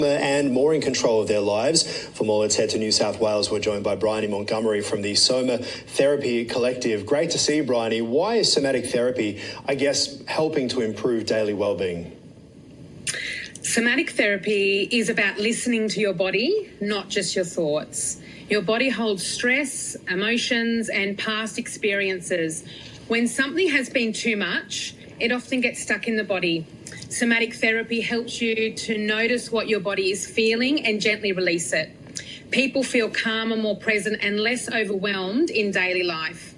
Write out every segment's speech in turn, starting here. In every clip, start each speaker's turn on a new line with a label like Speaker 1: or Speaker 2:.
Speaker 1: and more in control of their lives. For more, let's head to New South Wales. We're joined by Bryony Montgomery from the Soma Therapy Collective. Great to see you, Bryony. Why is somatic therapy, I guess, helping to improve daily well-being?
Speaker 2: Somatic therapy is about listening to your body, not just your thoughts. Your body holds stress, emotions, and past experiences. When something has been too much, it often gets stuck in the body. Somatic therapy helps you to notice what your body is feeling and gently release it. People feel calmer, more present, and less overwhelmed in daily life.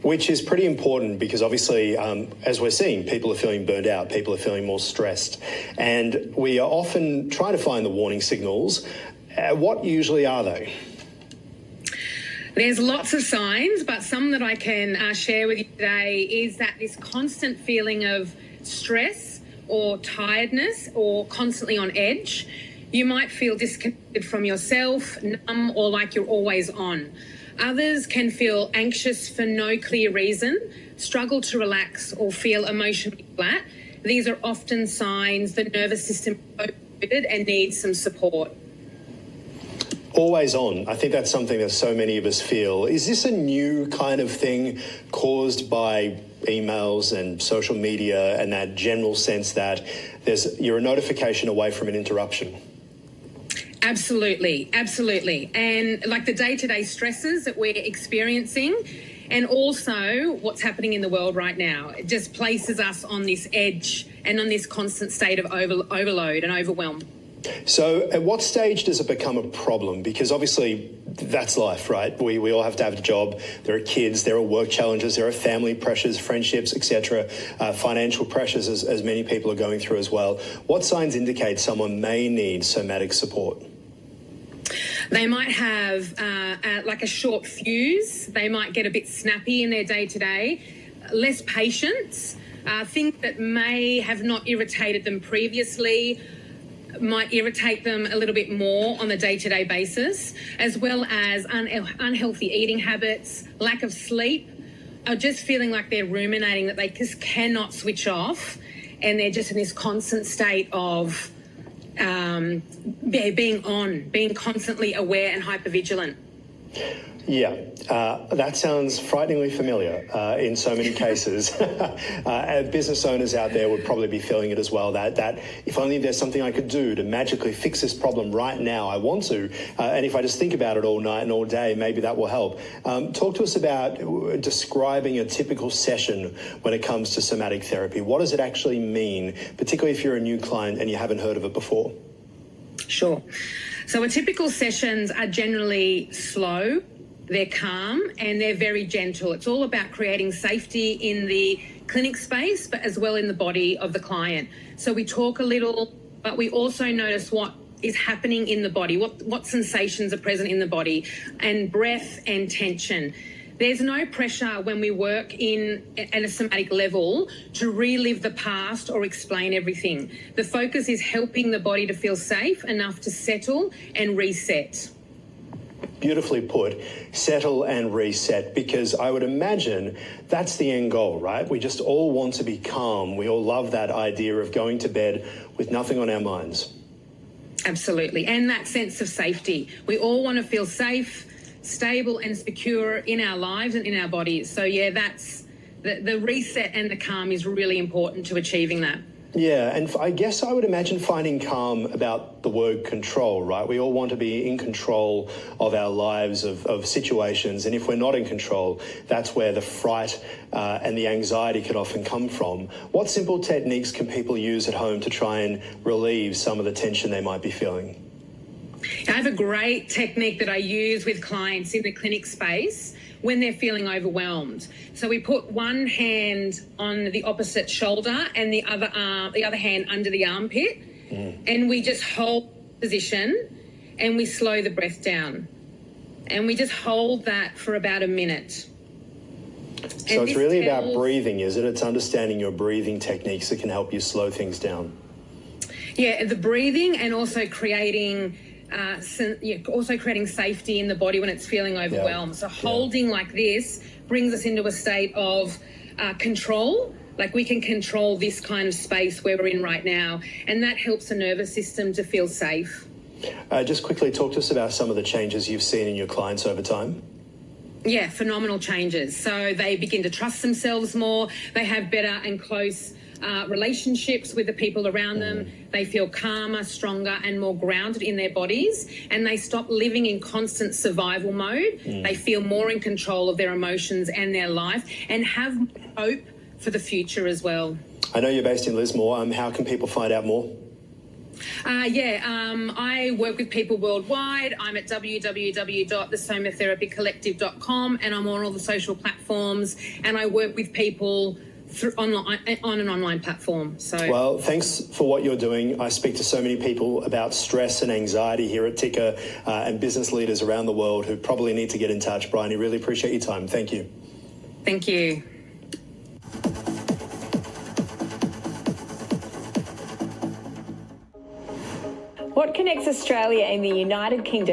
Speaker 1: Which is pretty important because obviously, as we're seeing, people are feeling burned out, people are feeling more stressed. And we are often trying to find the warning signals. What usually are they?
Speaker 2: There's lots of signs, but some that I can share with you today is that this constant feeling of stress or tiredness or constantly on edge. You might feel disconnected from yourself, numb, or like you're always on. Others can feel anxious for no clear reason, struggle to relax or feel emotionally flat. These are often signs the nervous system is overloaded and needs some support.
Speaker 1: Always on. I think that's something that so many of us feel. Is this a new kind of thing caused by emails and social media and that general sense that you're a notification away from an interruption?
Speaker 2: Absolutely, absolutely. And like the day-to-day stresses that we're experiencing and also what's happening in the world right now, it just places us on this edge and on this constant state of overload and overwhelm.
Speaker 1: So at what stage does it become a problem? Because obviously that's life, right? We all have to have a job. There are kids, there are work challenges, there are family pressures, friendships, etc., financial pressures as many people are going through as well. What signs indicate someone may need somatic support?
Speaker 2: They might have like a short fuse. They might get a bit snappy in their day-to-day, less patience, things that may have not irritated them previously might irritate them a little bit more on a day-to-day basis, as well as unhealthy eating habits, lack of sleep, or just feeling like they're ruminating, that they just cannot switch off, and they're just in this constant state of being constantly aware and hypervigilant. Yeah,
Speaker 1: that sounds frighteningly familiar in so many cases. Business owners out there would probably be feeling it as well, that if only there's something I could do to magically fix this problem right now, I want to. And if I just think about it all night and all day, maybe that will help. Talk to us about describing a typical session when it comes to somatic therapy. What does it actually mean, particularly if you're a new client and you haven't heard of it before?
Speaker 2: Sure. So typical sessions are generally slow, they're calm, and they're very gentle. It's all about creating safety in the clinic space, but as well in the body of the client. So we talk a little, but we also notice what is happening in the body, what sensations are present in the body, and breath and tension. There's no pressure when we work at a somatic level to relive the past or explain everything. The focus is helping the body to feel safe enough to settle and reset.
Speaker 1: Beautifully put, settle and reset, because I would imagine that's the end goal, right? We just all want to be calm. We all love that idea of going to bed with nothing on our minds.
Speaker 2: Absolutely, and that sense of safety. We all want to feel safe, stable and secure in our lives and in our bodies. So yeah, that's the reset and the calm is really important to achieving that.
Speaker 1: Yeah, and I guess I would imagine finding calm about the word control, right? We all want to be in control of our lives, of situations, and if we're not in control, that's where the fright and the anxiety can often come from. What simple techniques can people use at home to try and relieve some of the tension they might be feeling?
Speaker 2: I have a great technique that I use with clients in the clinic space when they're feeling overwhelmed. So we put one hand on the opposite shoulder and the other hand under the armpit, and we just hold position and we slow the breath down. And we just hold that for about a minute.
Speaker 1: So it's really about breathing, is it? It's understanding your breathing techniques that can help you slow things down.
Speaker 2: Yeah, the breathing and also creating safety in the body when it's feeling overwhelmed. So holding like this brings us into a state of control Like, we can control this kind of space where we're in right now, and that helps the nervous system to feel safe.
Speaker 1: Just quickly talk to us about some of the changes you've seen in your clients over time.
Speaker 2: Yeah, phenomenal changes. So they begin to trust themselves more. They have better and close relationships with the people around them. They feel calmer, stronger, and more grounded in their bodies. And they stop living in constant survival mode. They feel more in control of their emotions and their life, and have hope for the future as well.
Speaker 1: I know you're based in Lismore. How can people find out more?
Speaker 2: I work with people worldwide. I'm at www.thesomatherapycollective.com, and I'm on all the social platforms, and I work with people through online, on an online platform.
Speaker 1: Well, thanks for what you're doing. I speak to so many people about stress and anxiety here at Ticker, and business leaders around the world who probably need to get in touch. Bryony, really appreciate your time. Thank you.
Speaker 2: Thank you.
Speaker 3: What connects Australia and the United Kingdom